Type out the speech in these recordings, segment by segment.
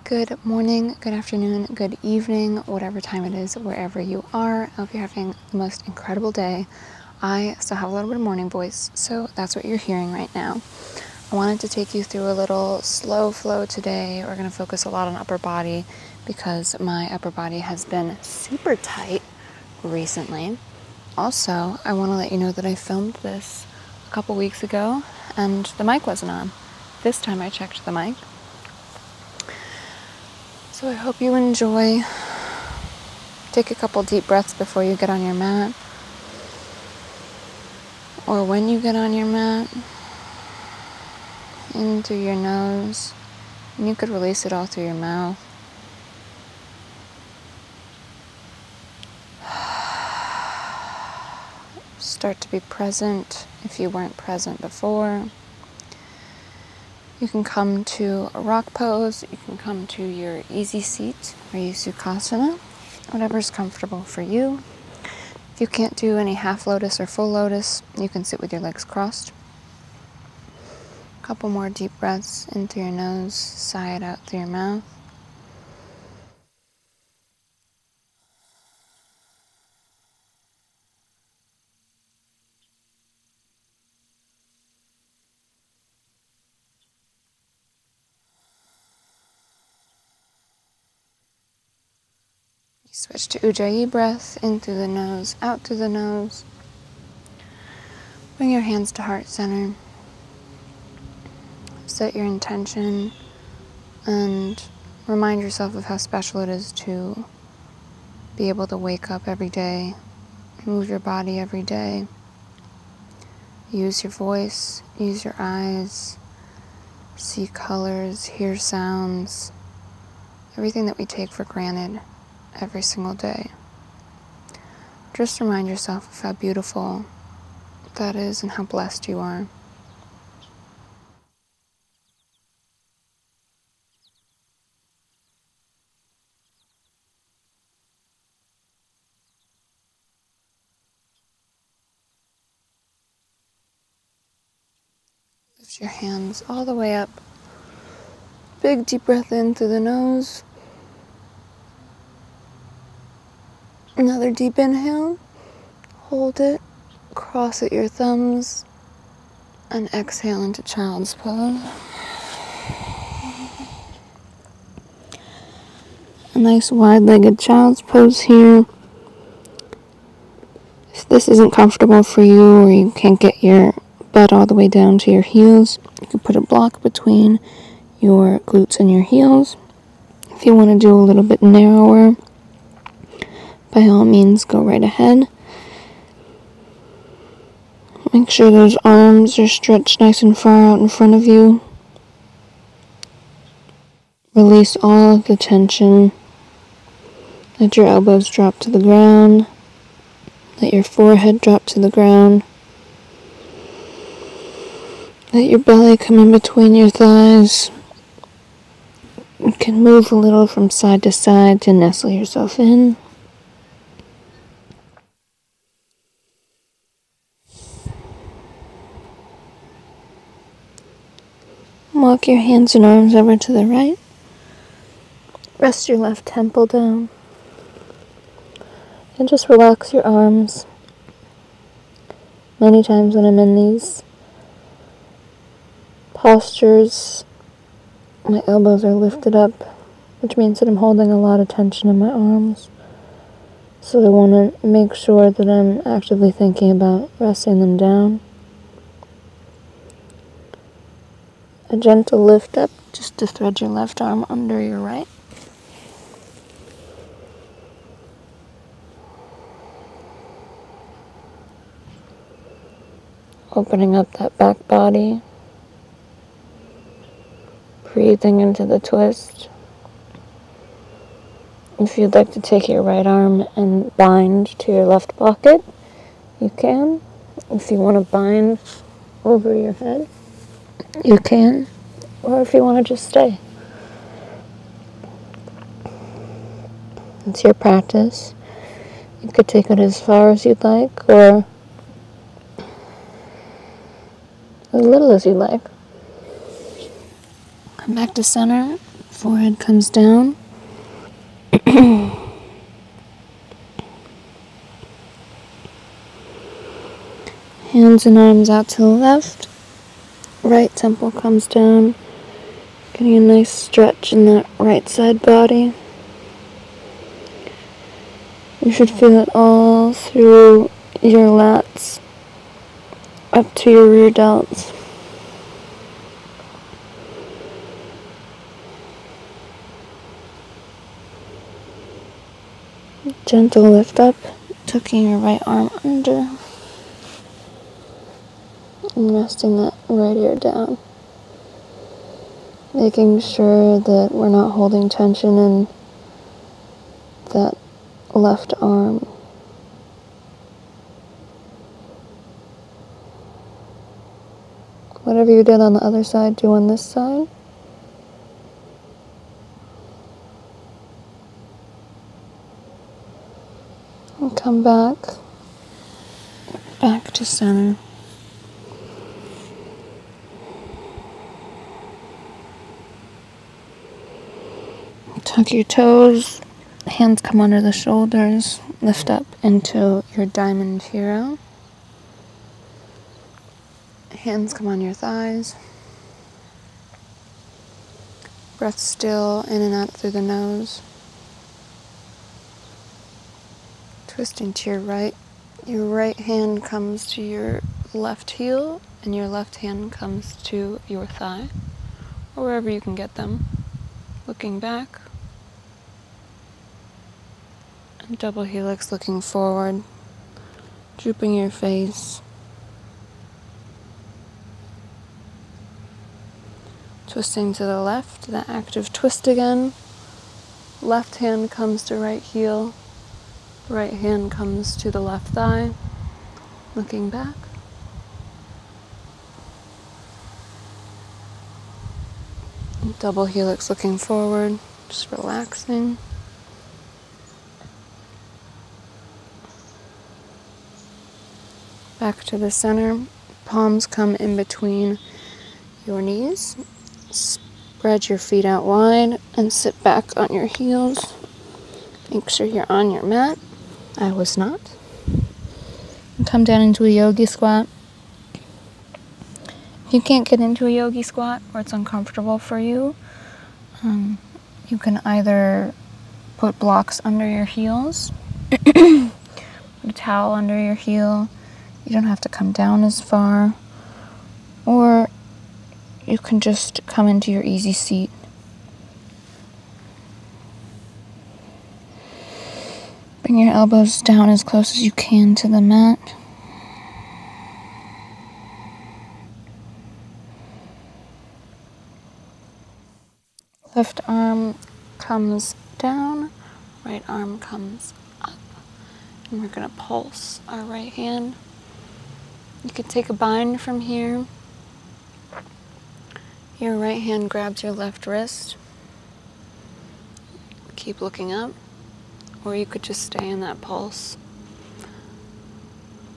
Good morning, good afternoon, good evening, whatever time it is, wherever you are. I hope you're having the most incredible day. I still have a little bit of morning voice, so that's what you're hearing right now. I wanted to take you through a little slow flow today. We're going to focus a lot on upper body because my upper body has been super tight recently. Also, I want to let you know that I filmed this a couple weeks ago and the mic wasn't on. This time I checked the mic. So I hope you enjoy. Take a couple deep breaths before you get on your mat, or when you get on your mat, in through your nose, and you could release it all through your mouth. Start to be present if you weren't present before. You can come to a rock pose, you can come to your easy seat or your Sukhasana, whatever's comfortable for you. If you can't do any half lotus or full lotus, you can sit with your legs crossed. A couple more deep breaths in through your nose, sigh it out through your mouth. Switch to Ujjayi breath, in through the nose, out through the nose. Bring your hands to heart center. Set your intention and remind yourself of how special it is to be able to wake up every day, move your body every day, use your voice, use your eyes, see colors, hear sounds, everything that we take for granted every single day. Just remind yourself of how beautiful that is and how blessed you are. Lift your hands all the way up. Big deep breath in through the nose. Another deep inhale. Hold it. Cross at your thumbs. And exhale into child's pose. A nice wide-legged child's pose here. If this isn't comfortable for you or you can't get your butt all the way down to your heels, you can put a block between your glutes and your heels. If you want to do a little bit narrower, by all means go right ahead. Make sure those arms are stretched nice and far out in front of you. Release all of the tension. Let your elbows drop to the ground. Let your forehead drop to the ground. Let your belly come in between your thighs. You can move a little from side to side to nestle yourself in. Walk your hands and arms over to the right. Rest your left temple down. And just relax your arms. Many times when I'm in these postures, my elbows are lifted up, which means that I'm holding a lot of tension in my arms. So I want to make sure that I'm actively thinking about resting them down. A gentle lift up, just to thread your left arm under your right. Opening up that back body. Breathing into the twist. If you'd like to take your right arm and bind to your left pocket, you can. If you want to bind over your head, you can. Or if you want to just stay. It's your practice. You could take it as far as you'd like, or as little as you'd like. Come back to center. Forehead comes down. Hands and arms out to the left. Right temple comes down. Getting a nice stretch in that right side body. You should feel it all through your lats, up to your rear delts. Gentle lift up, tucking your right arm under, and resting that right ear down. Making sure that we're not holding tension in that left arm. Whatever you did on the other side, do on this side. And come back to center. Tuck your toes, hands come under the shoulders, lift up into your diamond hero. Hands come on your thighs. Breath still in and out through the nose. Twisting to your right. Your right hand comes to your left heel, and your left hand comes to your thigh, or wherever you can get them. Looking back. And double helix looking forward. Drooping your face. Twisting to the left, that active twist again. Left hand comes to right heel. Right hand comes to the left thigh. Looking back. Double helix looking forward, just relaxing. Back to the center. Palms come in between your knees. Spread your feet out wide and sit back on your heels. Make sure you're on your mat. I was not. And come down into a yogi squat. If you can't get into a yogi squat or it's uncomfortable for you, you can either put blocks under your heels, put a towel under your heel. You don't have to come down as far, or you can just come into your easy seat. Bring your elbows down as close as you can to the mat. Left arm comes down, right arm comes up. And we're going to pulse our right hand. You could take a bind from here. Your right hand grabs your left wrist. Keep looking up. Or you could just stay in that pulse.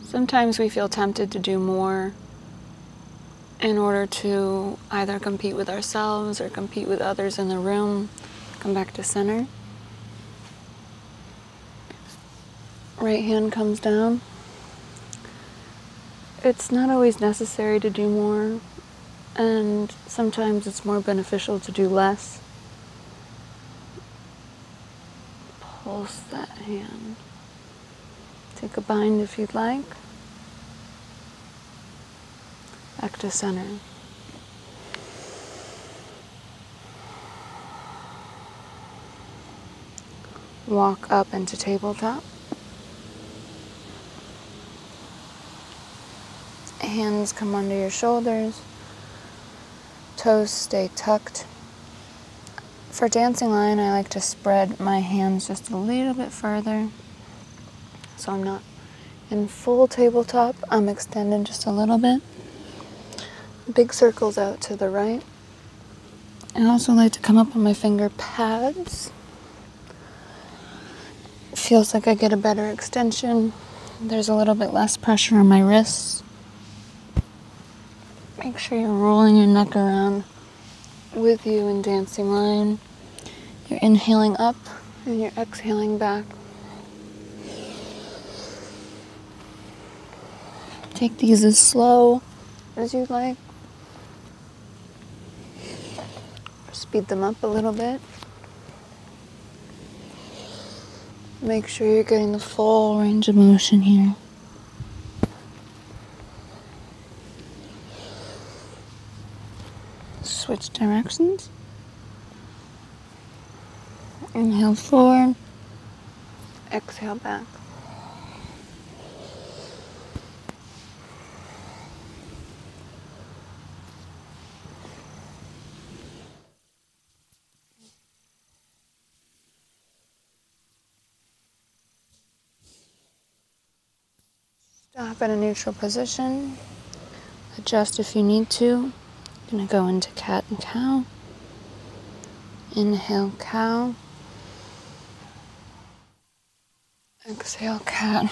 Sometimes we feel tempted to do more in order to either compete with ourselves or compete with others in the room. Come back to center. Right hand comes down. It's not always necessary to do more, and sometimes it's more beneficial to do less. Pulse that hand. Take a bind if you'd like. Back to center. Walk up into tabletop. Hands come under your shoulders. Toes stay tucked. For dancing lion, I like to spread my hands just a little bit further. So I'm not in full tabletop. I'm extended just a little bit. Big circles out to the right. I also like to come up on my finger pads. It feels like I get a better extension. There's a little bit less pressure on my wrists. Make sure you're rolling your neck around with you in dancing line. You're inhaling up and you're exhaling back. Take these as slow as you'd like. Speed them up a little bit. Make sure you're getting the full range of motion here. Switch directions. Inhale forward. Exhale back. Stop in a neutral position. Adjust if you need to. I'm going to go into cat and cow. Inhale, cow. Exhale, cat.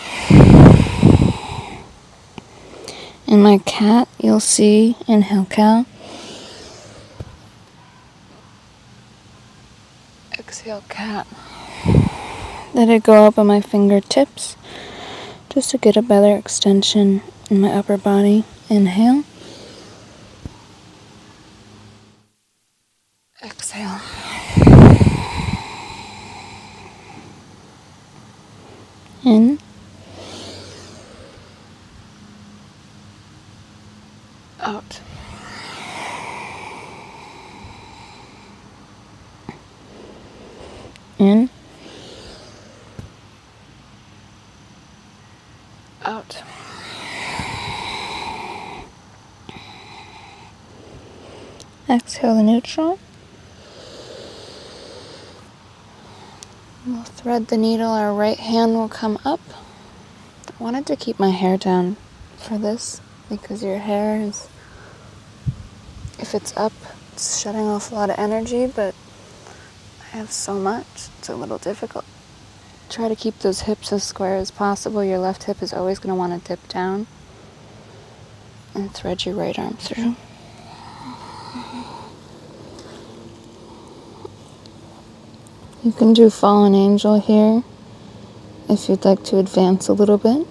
In my cat, you'll see inhale, cow. Exhale, cat. Let it go up on my fingertips just to get a better extension in my upper body. Inhale. Exhale. In. Out. In. Out. Exhale the neutral. We'll thread the needle, our right hand will come up. I wanted to keep my hair down for this because your hair is, if it's up, it's shutting off a lot of energy, but I have so much, it's a little difficult. Try to keep those hips as square as possible. Your left hip is always going to want to dip down. And thread your right arm through. You can do fallen angel here if you'd like to advance a little bit.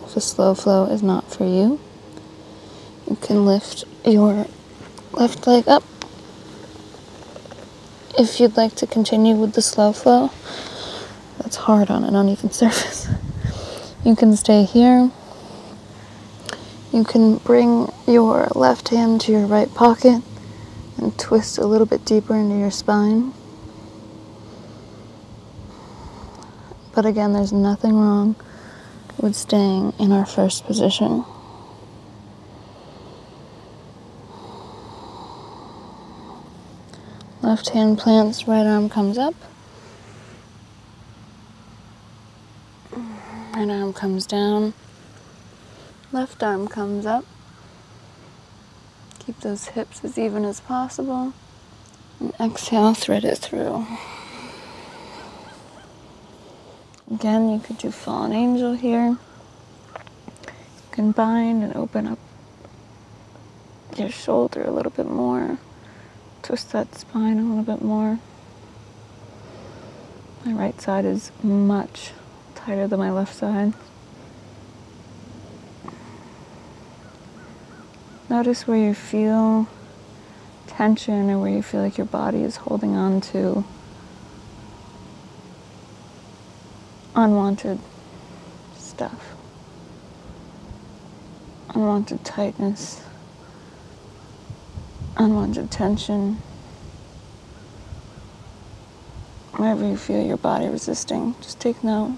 If a slow flow is not for you, you can lift your left leg up. If you'd like to continue with the slow flow, that's hard on an uneven surface. You can stay here. You can bring your left hand to your right pocket and twist a little bit deeper into your spine. But again, there's nothing wrong with staying in our first position. Left hand plants, right arm comes up. Right arm comes down. Left arm comes up. Keep those hips as even as possible. And exhale, thread it through. Again, you could do fallen angel here. You can bind and open up your shoulder a little bit more. Twist that spine a little bit more. My right side is much tighter than my left side. Notice where you feel tension or where you feel like your body is holding on to unwanted stuff, unwanted tightness, unwanted tension. Wherever you feel your body resisting, just take note.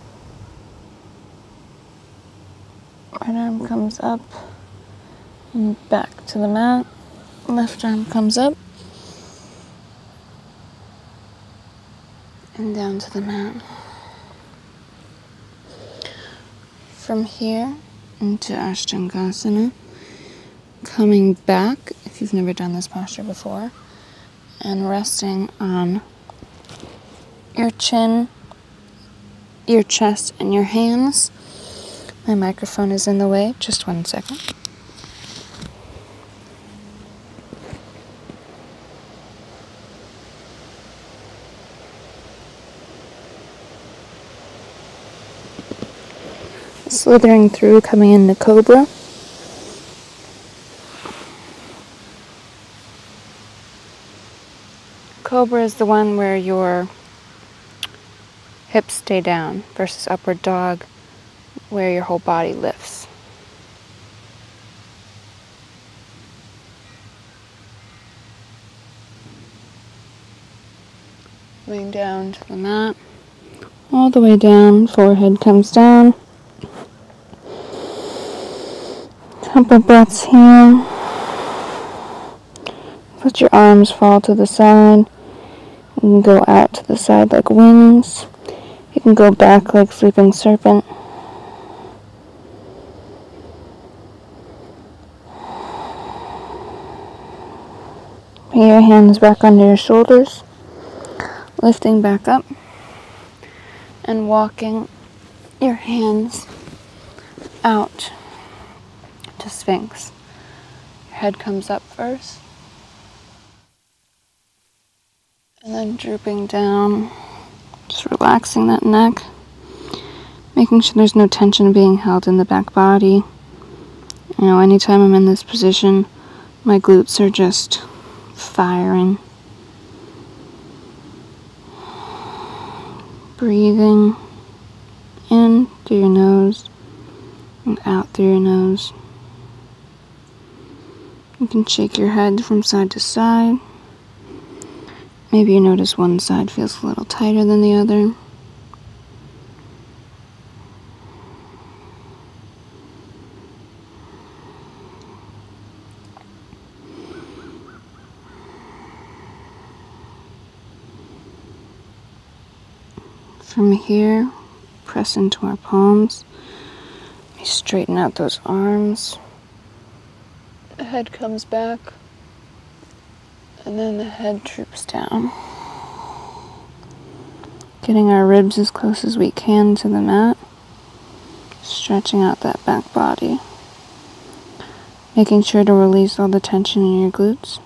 Right arm comes up and back to the mat. Left arm comes up and down to the mat. From here into Ashtangasana, coming back, if you've never done this posture before, and resting on your chin, your chest, and your hands. My microphone is in the way. Just 1 second. slithering through, coming into Cobra. Cobra is the one where your hips stay down versus Upward Dog, where your whole body lifts. Laying down to the mat, all the way down, forehead comes down. Couple breaths here. Let your arms fall to the side. You can go out to the side like wings. You can go back like sleeping serpent. Bring your hands back under your shoulders, lifting back up and walking your hands out to Sphinx. Your head comes up first, and then drooping down, just relaxing that neck, making sure there's no tension being held in the back body. You know, anytime I'm in this position, my glutes are just firing. Breathing in through your nose and out through your nose. You can shake your head from side to side. Maybe you notice one side feels a little tighter than the other. From here, press into our palms. We straighten out those arms. The head comes back, and then the head droops down. Getting our ribs as close as we can to the mat. Stretching out that back body. Making sure to release all the tension in your glutes.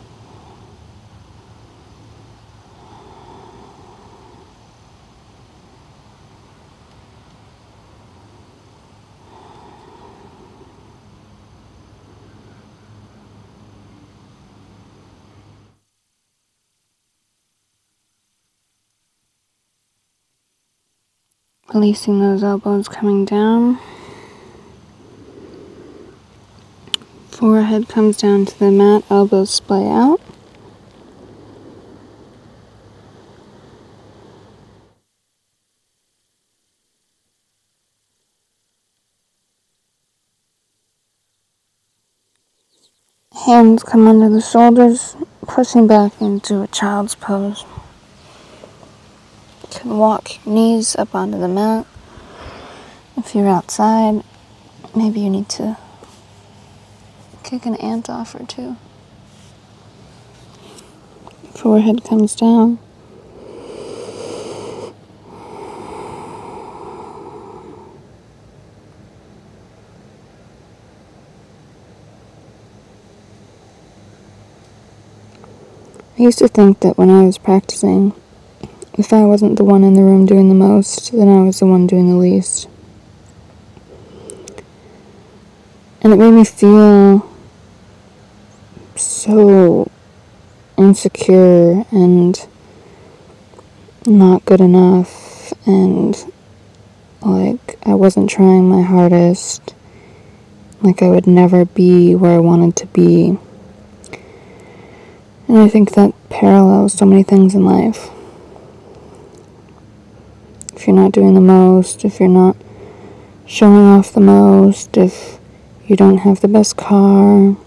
Releasing those elbows coming down. Forehead comes down to the mat, elbows splay out. Hands come under the shoulders, pushing back into a child's pose. You can walk your knees up onto the mat. If you're outside, maybe you need to kick an ant off or two. Forehead comes down. I used to think that when I was practicing, if I wasn't the one in the room doing the most, then I was the one doing the least. And it made me feel so insecure and not good enough, and like I wasn't trying my hardest, like I would never be where I wanted to be. And I think that parallels so many things in life. If you're not doing the most, if you're not showing off the most, if you don't have the best car,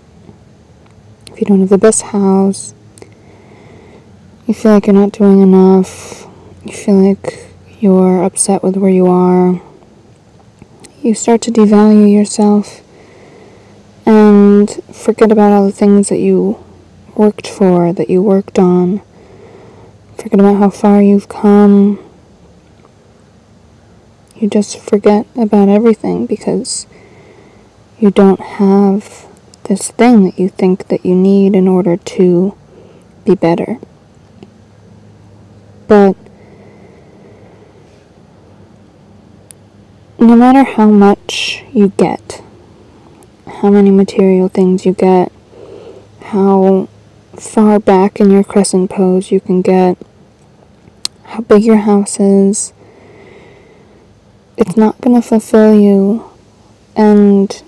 if you don't have the best house, you feel like you're not doing enough, you feel like you're upset with where you are, you start to devalue yourself and forget about all the things that you worked for, that you worked on. Forget about how far you've come. You just forget about everything because you don't have this thing that you think that you need in order to be better. But no matter how much you get, how many material things you get, how far back in your crescent pose you can get, how big your house is, it's not going to fulfill you, and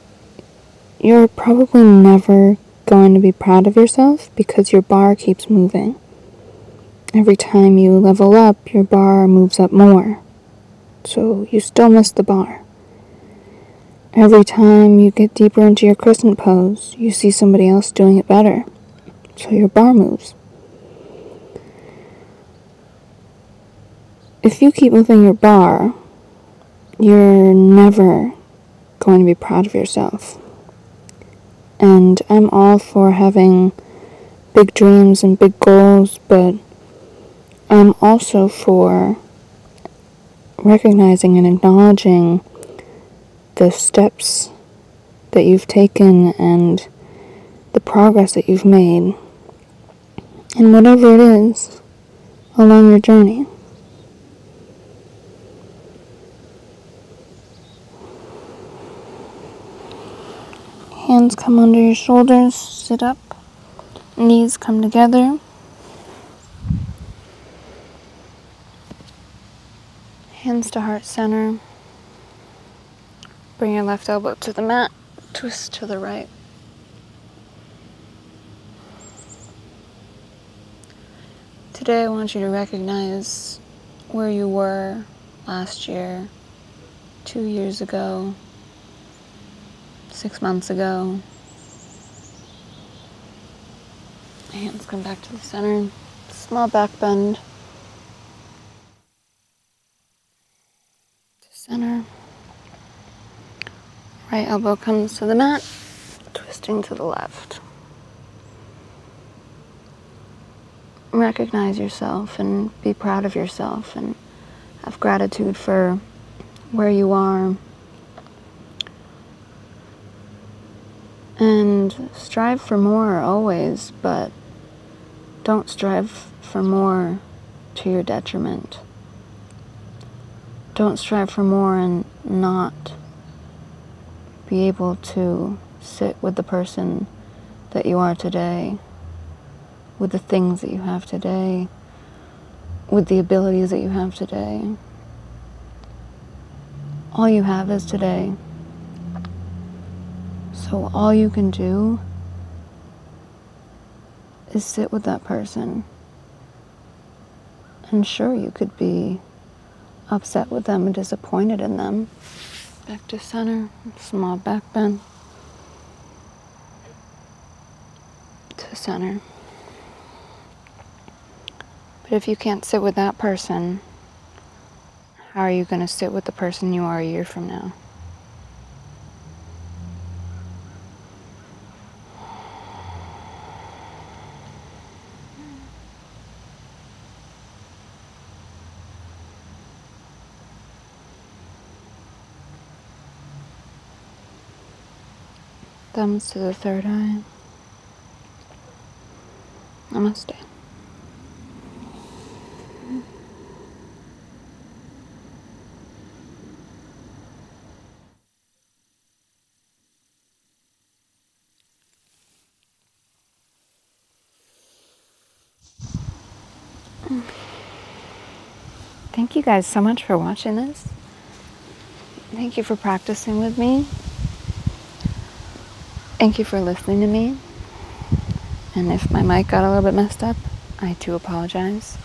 you're probably never going to be proud of yourself because your bar keeps moving. Every time you level up, your bar moves up more, so you still miss the bar. Every time you get deeper into your crescent pose, you see somebody else doing it better, so your bar moves. If you keep moving your bar, you're never going to be proud of yourself. And I'm all for having big dreams and big goals, but I'm also for recognizing and acknowledging the steps that you've taken and the progress that you've made, and whatever it is along your journey. Hands come under your shoulders, sit up, knees come together. Hands to heart center. Bring your left elbow to the mat, twist to the right. Today I want you to recognize where you were last year, 2 years ago, 6 months ago. Hands come back to the center. Small back bend. To center. Right elbow comes to the mat, twisting to the left. Recognize yourself and be proud of yourself and have gratitude for where you are. And strive for more always, but don't strive for more to your detriment. Don't strive for more and not be able to sit with the person that you are today, with the things that you have today, with the abilities that you have today. All you have is today. So all you can do is sit with that person. And sure, you could be upset with them and disappointed in them. Back to center, small back bend. To center. But if you can't sit with that person, how are you going to sit with the person you are a year from now? Thumbs to the third eye. Namaste. Thank you guys so much for watching this. Thank you for practicing with me. Thank you for listening to me. And if my mic got a little bit messed up, I do apologize.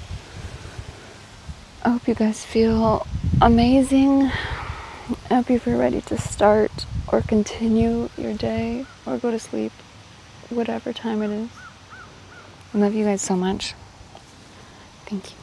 I hope you guys feel amazing. I hope you feel ready to start or continue your day or go to sleep, whatever time it is. I love you guys so much. Thank you.